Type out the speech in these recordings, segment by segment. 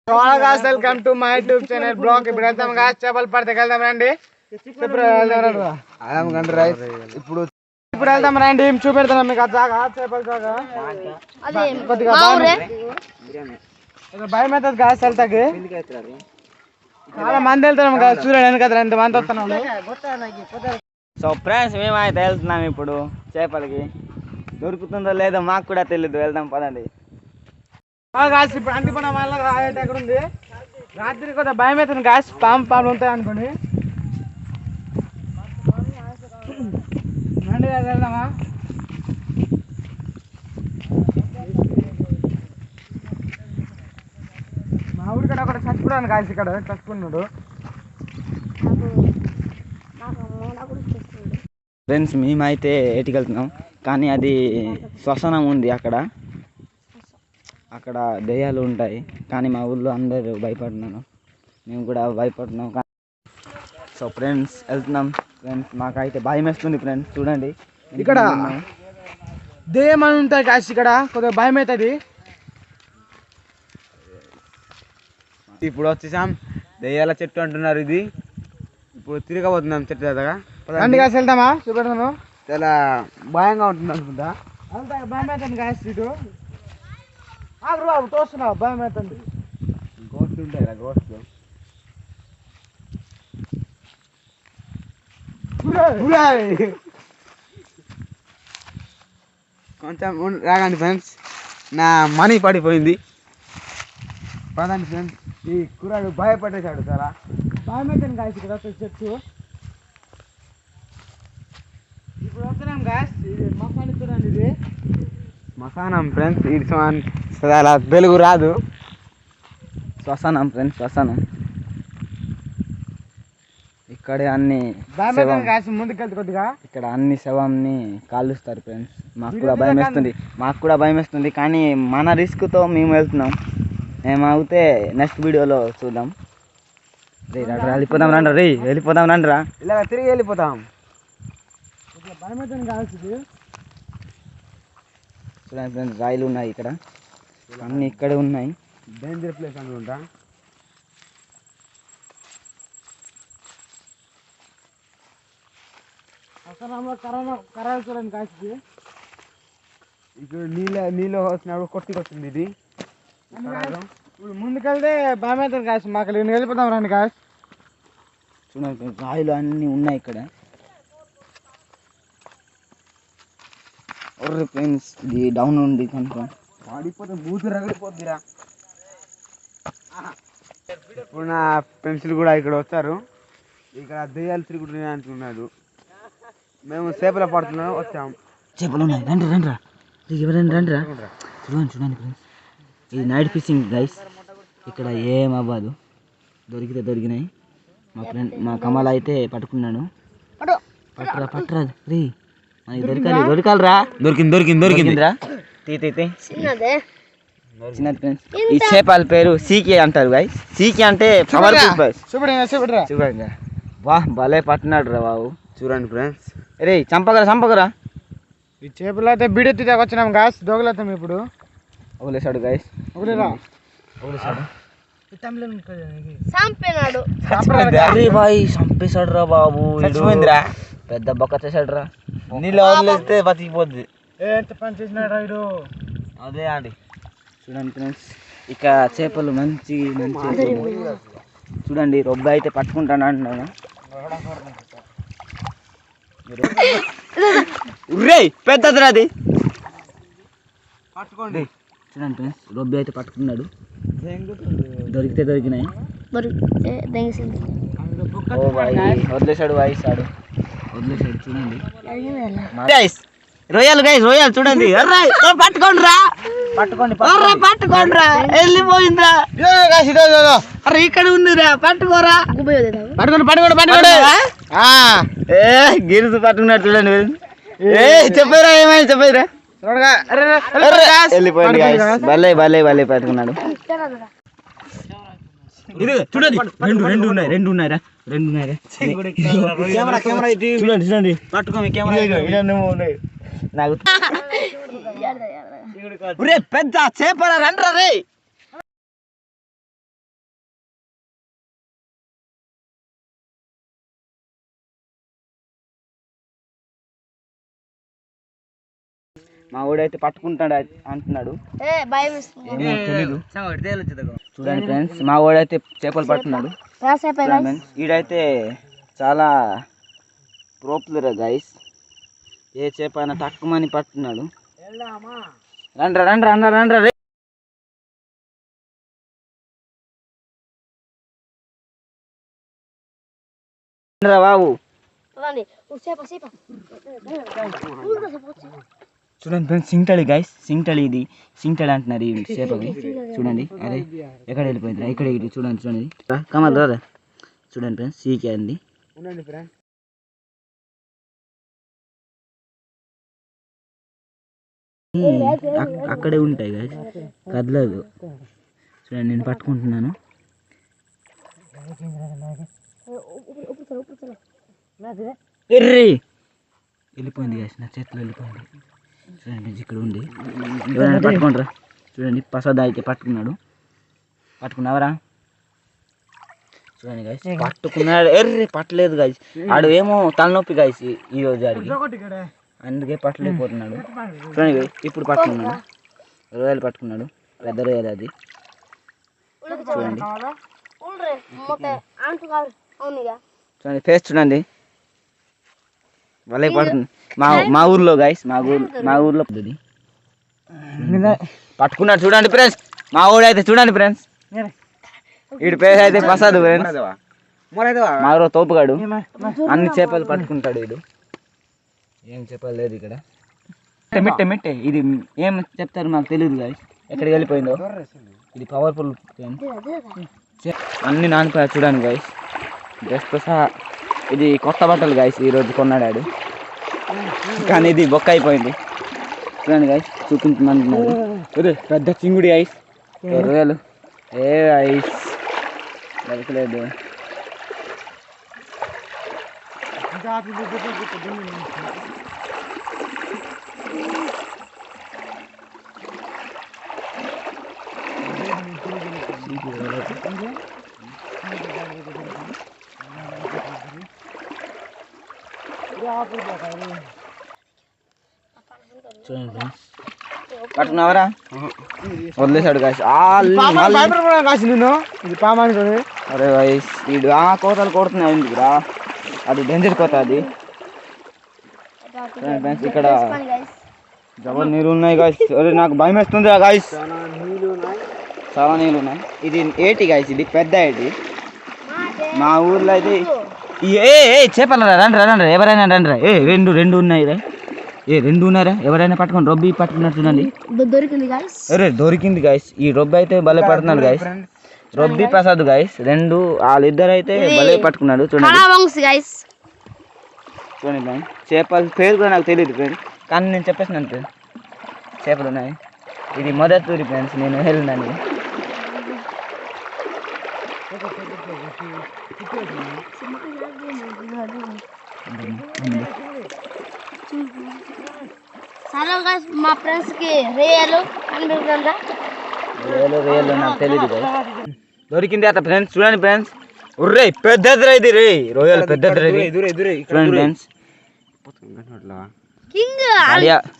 Welcome to my YouTube channel blog. ఇప్పుడు వెళ్తాం గా చేపలు పడితే వెళ్దాం రండి. ఇప్పుడు వెళ్దాం రండి, చూపెడతాం మీకు చేపల జాగా. భయం అవుతుంది గాస్ వెళ్తాకి. చాలా మంది వెళ్తున్నాం కదా, చూడండి కదా ఎంత మంది వస్తున్నాం. సో ఫ్రెండ్స్ మేమైతే వెళ్తున్నాం ఇప్పుడు చేపలకి. దొరుకుతుందో లేదో మాకు కూడా తెలియదు, వెళ్దాం పదండి. ఇప్పుడు అంటిపోవడం వల్ల ఎక్కడ ఉంది, రాత్రి కొంచెం భయం అవుతుంది గాస్, పాములు ఉంటాయి అనుకోండి. రండి వెళ్దామా. మా ఊరి కడ ఒకటి చచ్చిపోయాను గాస్, ఇక్కడ చచ్చిపోయినాడు. ఫ్రెండ్స్ మేమైతే ఎటుకి వెళ్తున్నాం, కానీ అది శ్మశానం ఉంది అక్కడ. అక్కడ దెయ్యాలు ఉంటాయి, కానీ మా ఊళ్ళో అందరూ భయపడుతున్నాను, మేము కూడా భయపడుతున్నాం. సో ఫ్రెండ్స్ వెళ్తున్నాం. ఫ్రెండ్స్ మాకైతే భయం వేస్తుంది ఫ్రెండ్స్, చూడండి ఇక్కడ దెయ్యం అని ఉంటాయి కాసి, ఇక్కడ కొద్దిగా భయం అవుతుంది. ఇప్పుడు వచ్చేసాం దెయ్యాల చెట్టు అంటున్నారు, ఇది ఇప్పుడు తిరగబోతున్నాం చెట్టు దగ్గర. రండి కాసి వెళ్దామా, చూపెడతాను. చాలా భయంగా ఉంటుంది అనుకుంటా. భయం అవుతుంది కాసి, ఇటు తోస్తున్నావు, భయం అవుతుంది. గోస్ట్ ఉంటాయి కదా, గోస్ట్ కొంచెం రాగండి ఫ్రెండ్స్, నా మనీ పడిపోయింది. పదండి ఫ్రెండ్స్, ఈ కుర్రాడు భయపడేశాడు చాలా. భయం అవుతుంది కాసి, ఇక్కడ చెట్టు. ఇప్పుడు వస్తున్నాం గాస్, ఇది మసాలా చూడండి, ఇది మసానం ఫ్రెండ్స్. ఇది చాలా తెలుగు రాదు, శ్మశానం ఫ్రెండ్స్, శ్మశానం. ఇక్కడే అన్ని ముందుకెళ్తే కొద్దిగా ఇక్కడ అన్ని శవంని కాలుస్తారు ఫ్రెండ్స్. మాకు కూడా భయం వేస్తుంది, కానీ మన రిస్క్తో మేము వెళ్తున్నాం. ఏమవుతే నెక్స్ట్ వీడియోలో చూద్దాం. వెళ్ళిపోదాం రండి, వెళ్ళిపోదాం రండి రా, ఇలా తిరిగి వెళ్ళిపోతాం. భయం అవుతుంది కావాల్సింది. చూడండి ఫ్రెండ్స్, రాయిలు ఉన్నాయి ఇక్కడ, అన్ని ఇక్కడే ఉన్నాయి. డేంజర్ ప్లేస్ అనుకుంటా. కరాలు చూడండి కాసి, ఇక్కడ నీళ్ళు వచ్చినప్పుడు కొట్టుకొచ్చింది ఇది. ఇప్పుడు ముందుకెళ్తే భయం అవుతుంది కాసి, మాకు వెళ్ళిపోతాం రండి కాసి. చూడండి ఫ్రెండ్స్, రాయిలు అన్నీ ఉన్నాయి ఇక్కడ. ఫ్రెండ్స్ ఇది డౌన్ ఉంది కనుక వాడిపోతే బూతు రగిలిపోద్దిరా. ఇప్పుడు నా ఫ్రెండ్స్లు కూడా ఇక్కడ వచ్చారు. ఇక్కడ దెయ్యాలు తిరుగుతున్నాయి అంటున్నాడు. మేము చేపల పడుతున్నాం, వచ్చాము. చేపలు ఉన్నాయి, రండి రండి రా, రండి రా. చూడండి ఫ్రెండ్స్, ఇది నైట్ ఫిషింగ్ గైస్. ఇక్కడ ఏం అవ్వదు, దొరికితే దొరికినాయి. మా కమల అయితే పట్టుకున్నాను. పట్టరా రీ, దొరకాలిరా. దొరికిందిరా. చిన్నది ఫ్రెండ్స్. ఈ చేపల పేరు సీకి అంటారు గైస్. సీకి అంటే చూడండి. వాహ్ భలే పట్టినాడు రా బాబు. చూడండి ఫ్రెండ్స్, రే చంపకరా. ఈ చేపలు అయితే బీడెత్తి వచ్చినాం గాస్, దోగలేతాం ఇప్పుడు. వదిలేసాడు గైస్, వదిలేసాడు. చంపేశాడు రా బాబు, పెద్ద బొక్క చేశాడు రా. నీళ్ళు వదిలేస్తే బతికిపోద్ది. ఎంత పని చేసినాడు రైడు. అదే అండి, చూడండి ఫ్రెండ్స్, ఇక చేపలు మంచి చూడండి. రొబ్బ అయితే పట్టుకుంటాను అంటున్నాను. పెద్దది రాది, పట్టుకోండి. చూడండి ఫ్రెండ్స్, రొబ్బ అయితే పట్టుకున్నాడు. దొరికితే దొరికినాయి. వదిలేశాడు వాయిస్తాడు, వదిలేశాడు. చూడండి రొయ్యలు చూడండి. పట్టుకోండి రా, వెళ్ళిపోయిందిరా. అరే ఇక్కడ ఉందిరా, పట్టుకోరా. గిరిసు పట్టుకున్నాడు చూడండి. చెప్పారా, ఏమైనా చెప్పారా. వెళ్ళిపోయింది భలే పట్టుకున్నాడు. చూడండి, రెండు ఉన్నాయిరా. చూడండి పట్టుకోండి. నాకు పెద్ద చేపల రండ్రా రే. మా ఊడైతే పట్టుకుంటాడు అంటున్నాడు, ఏమో తెలీదు. చూడండి ఫ్రెండ్స్, మా ఊడైతే చేపలు పడుతున్నాడు. ఈడైతే చాలా ప్రోప్లర్ గైస్, ఏ చేప అయినా తక్కువని పట్టున్నాడు. రండ్రా రండ్రా రండ్రా రండ్రా రే. బాబు చూడండి ఫ్రెండ్స్, సింగటళి గైస్, సింగటళి. ఇది సింగటళి అంటున్నారు ఈ చేపకి. చూడండి, అరే ఎక్కడ వెళ్ళిపోయింది, ఇక్కడ ఇది చూడండి. చూడండి కమల్ రాదా, చూడండి ఫ్రెండ్స్, సీకే అండి. అక్కడే ఉంటాయి గైస్, కదలదు. చూడండి నేను పట్టుకుంటున్నాను. వెళ్ళిపోయింది గైస్, నా చేతిలో వెళ్ళిపోయింది. చూడండి ఇక్కడ ఉంది, ఎవరైనా పట్టుకుంటారా? చూడండి ప్రసాద్ అయితే పట్టుకున్నావరా? చూడండి గైస్, పట్టుకున్నాడు. పట్టలేదు గైస్, ఆడు ఏమో తలనొప్పి గైస్ ఈ రోజు ఆడికి, అందుకే పట్టలేకపోతున్నాడు. చూడండి గైస్, ఇప్పుడు పట్టుకున్నాడు, రొయ్యలు పట్టుకున్నాడు, పెద్ద రొయ్యలు అది. చూడండి చూడండి ఫేస్ చూడండి, వాళ్ళే పడుతుంది. మా ఊర్లో గైస్, మా ఊర్లో పట్టుకున్నాడు. చూడండి ఫ్రెండ్స్, మా ఊడు అయితే చూడండి ఫ్రెండ్స్, వీడి పేరు అయితే ప్రసాద్ ఫ్రెండ్స్. మా ఊరు తోపుగాడు, అన్ని చేపలు పట్టుకుంటాడు వీడు. ఏం చేపలు లేదు ఇక్కడ. మిట్టే ఇది ఏం చెప్తారు మాకు తెలియదు గైస్, ఎక్కడికి వెళ్ళిపోయిందో. ఇది పవర్ఫుల్ అన్ని నానిపోయా. చూడండి గైస్, డ్రెస్తో సహా. ఇది కొత్త బట్టలు గైస్, ఈరోజు కొన్నాడాడు, కానీ ఇది బొక్క అయిపోయింది. చూడండి గైస్, చూపించమంటున్నాడు. పెద్ద చింగుడి ఐస్, రొయ్యలు. ఏ ఐస్ దొరకలేదు. పట్టుకున్నావరా? వదిలేసాడు కాసి. అరే వైస్, వీడు కోతలు కొడుతున్నాయి ఎందుకురా, అది డేంజర్ కోత అది. ఇక్కడ జబర్ నీళ్ళు ఉన్నాయి గాయస్. అరే నాకు భయం వేస్తుంది గాయస్, చాలా నీళ్ళు ఉన్నాయి. ఇది ఏటి గాయస్, ఇది పెద్ద ఏటి. మా ఊర్లో అయితే చేపలు రండి రండి, ఎవరైనా రండి రా. రెండు ఉన్నాయి రా, రెండు ఉన్నారా? ఎవరైనా పట్టుకోండి. రొబ్బి పట్టుకున్నారు చూడండి, దొరికింది గాయస్. ఈ రొబ్బి అయితే భలే పడుతున్నాడు గాయస్, రొబ్బి ప్రసాద్ గాయస్, రెండు వాళ్ళిద్దరు అయితే భలే పట్టుకున్నాడు. చూడండి చూడండి చేపల పేరు కూడా నాకు తెలియదు ఫ్రెండ్స్, కానీ నేను చెప్పేసిన ఫ్రెండ్స్ చేపలు ఉన్నాయి. ఇది మొదటి ఊరి ఫ్రెండ్స్, నేను వెళ్ళినాను. మా ఫ్రెండ్స్ కి రేయలు నాకు తెలియదు. దొరికింది అట్లా ఫ్రెండ్స్, చూడండి ఫ్రెండ్స్. ఉర్రే పెద్దది ఇది రే, రొయ్యలు పెద్దది చూడండి ఫ్రెండ్స్.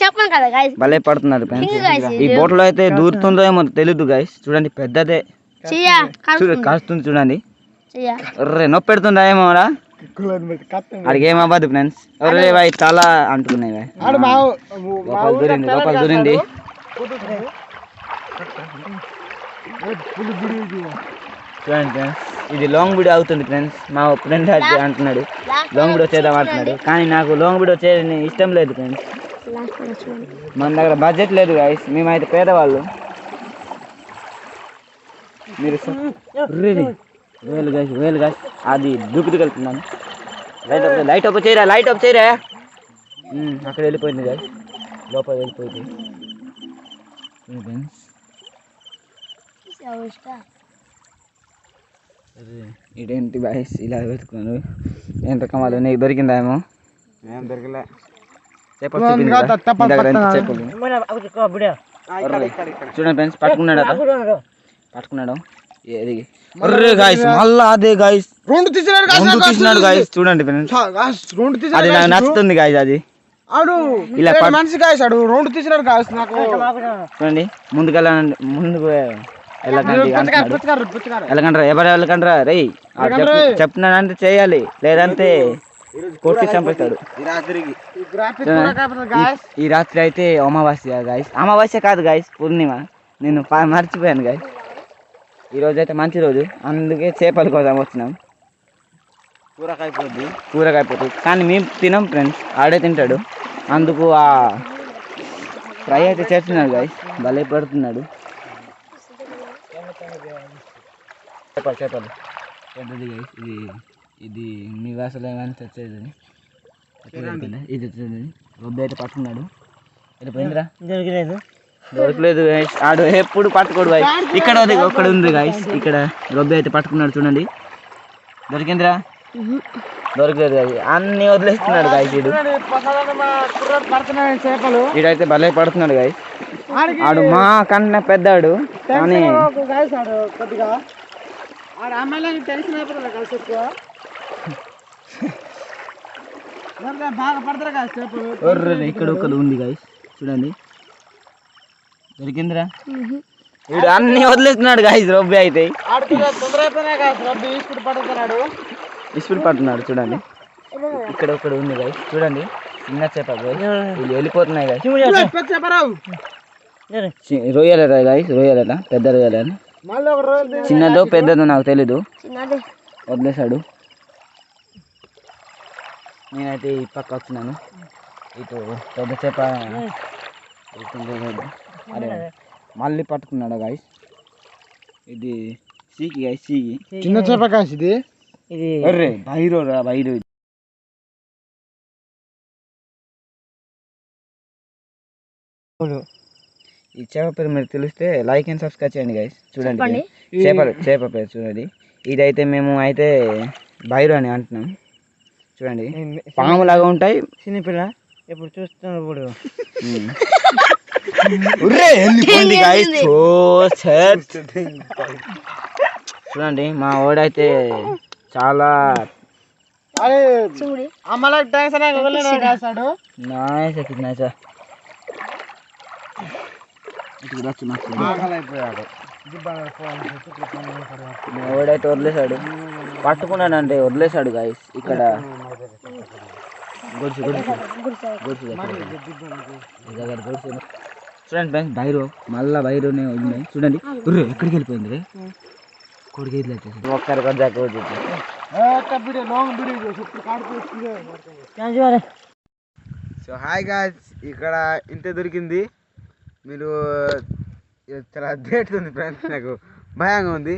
చెప్పండి కదా గైస్, భలే పడుతున్నారు ఫ్రెండ్స్. ఈ బోట్లో అయితే దూరుతుందో ఏమో తెలీదు గైస్. చూడండి పెద్దదే కాస్తుంది చూడండి. ఒర్రే నొప్పి పెడుతుందా ఏమోరా, అడిగి ఏం అవ్వదు ఫ్రెండ్స్. ఒర్రే బాయ్ చాలా అంటున్నాయి, లోపల దూరింది. చూడండి ఫ్రెండ్స్, ఇది లాంగ్ వీడియో అవుతుంది ఫ్రెండ్స్. మా ఫ్రెండ్ అంటున్నాడు లాంగ్ వీడియో చేద్దాం అంటున్నాడు, కానీ నాకు లాంగ్ వీడియో చేయని ఇష్టం లేదు ఫ్రెండ్స్. మన దగ్గర బడ్జెట్ లేదు గైస్, మేమైతే పేదవాళ్ళు. మీరు వేలు గైస్ అది దూకుతూ వెళ్తున్నాను. లైట్ ఆఫ్ చేయరా, లైట్ ఆఫ్ చేయరా. అక్కడ వెళ్ళిపోయింది గైస్, లోపల వెళ్ళిపోయింది ఫ్రెండ్స్. ఇదేంటి బాయ్స్ ఇలా వెతుకున్నాను, ఏం రకమాలు నీకు దొరికిందా ఏమో? ఏం దొరికలే. చూడండి ఫ్రెండ్స్, పట్టుకున్నాడు అర్రే గాయస్, మళ్ళా అదే గాయస్, రెండు తీసినాడు గాయస్. చూడండి ఫ్రెండ్స్, అది నాకు నచ్చుతుంది గాయస్. అది ఆడు ఇలా మనిషి గాయస్ ఆడు రెండు తీసినాడు గాయస్ నాకు చూడండి ముందుకు వెళ్ళకండ్రా ఎవరు వెళ్ళకండ్రా రే చెప్తున్నానంటే చేయాలి లేదంటే కొట్టి చంపేస్తాడు ఈ రాత్రి అయితే అమావాస్య గాయస్ అమావాస్య కాదు గాయస్ పూర్ణిమ నేను మర్చిపోయాను గాయస్ ఈ రోజు అయితే మంచి రోజు అందుకే చేపల కోసం వచ్చినాం కూరకాయ పోతుంది కానీ మేము తినాం ఫ్రెండ్స్ ఆడే తింటాడు అందుకు ఆ ఫ్రై అయితే చేస్తున్నాడు గాయస్ భలే పడుతున్నాడు చేపలు పెద్దది గాయస్ ఇది ఇది మీ వాసలో ఏమైనా తెచ్చేది ఇది రొబ్బి అయితే పట్టుకున్నాడు వెళ్ళిపోయిందిరా దొరకలేదు గాయస్ ఆడు ఎప్పుడు పట్టుకోడు గాయస్ ఇక్కడ ఒక్కడ ఉంది గాయస్ ఇక్కడ రొబ్బి అయితే పట్టుకున్నాడు చూడండి దొరికిందిరా దొరకలేదు అది అన్ని వదిలేస్తున్నాడు గాయస్ వీడైతే భలే పడుతున్నాడు గాయస్ ఆడు మా కన్నా పెద్దాడు కానీ ఇక్కడ ఒకరు ఉంది గాయస్ చూడండి దొరికిందిరా వీడు అన్ని వదిలేస్తున్నాడు గాయస్ రొబ్బి అయితే ఇసుపుడు పడుతున్నాడు చూడండి ఇక్కడ ఒకడు ఉంది గాయస్ చూడండి చిన్న చేప వీళ్ళు వెళ్ళిపోతున్నాయి గాయస్ రొయ్యలేదా గాయస్ రొయ్యలేదా పెద్ద రొయ్యలేదా చిన్నదో పెద్దదో నాకు తెలీదు వదిలేశాడు నేనైతే ఈ పక్క వచ్చినాను ఇటు పెద్ద చేప అరే మళ్ళీ పట్టుకున్నాడు గాయస్ ఇది సీకి గాయస్ సీకి చిన్న చేప గాయస్ ఇది అర్రే బైరో రా బైరో ఈ చేప పేరు మీరు తెలిస్తే లైక్ అండ్ సబ్స్క్రైబ్ చేయండి గైస్ చూడండి చేప పేరు చూడండి ఇదైతే మేము అయితే బైరో అని అంటున్నాం చూడండి పాము లాగా ఉంటాయి చిన్నపిల్ల ఇప్పుడు చూస్తున్నాడు ఇప్పుడు చూడండి మా ఓడైతే చాలా ఓడైతే వదిలేశాడు పట్టుకున్నాడంటే వదిలేశాడు గాయస్ ఇక్కడ చూడండి ఫ్రెండ్స్ బైరో మళ్ళా బైరోనే ఉంది చూడండి ఎక్కడికి వెళ్ళిపోయింది రే కొడుకు ఒక్కరి కొంచెం సో హాయ్ గాయ్స్ ఇక్కడ ఇంతే దొరికింది మీరు చాలా ఉంది ఫ్రెండ్స్ నాకు భయంగా ఉంది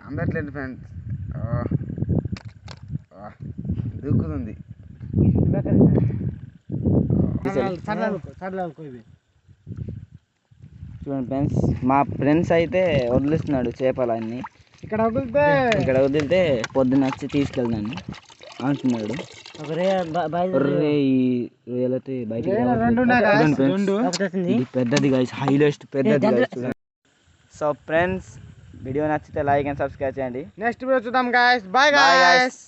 అందట్లేదు ఫ్రెండ్స్ దూకుతుంది చూడండి ఫ్రెండ్స్ మా ఫ్రెండ్స్ అయితే వదిలిస్తున్నాడు చేపలన్నీ ఇక్కడ వదిలితే పొద్దున్న వచ్చి తీసుకెళ్తాను అంటున్నాడు రొయ్యలైతే బయటికి ఇది పెద్దది గాయ్స్ హైలెస్ట్ పెద్దది గాయ్స్ సో ఫ్రెండ్స్ వీడియో నచ్చితే లైక్ అండ్ సబ్స్క్రైబ్ చేయండి నెక్స్ట్ వీడియో చూద్దాం గాయ్స్ బై గాయ్స్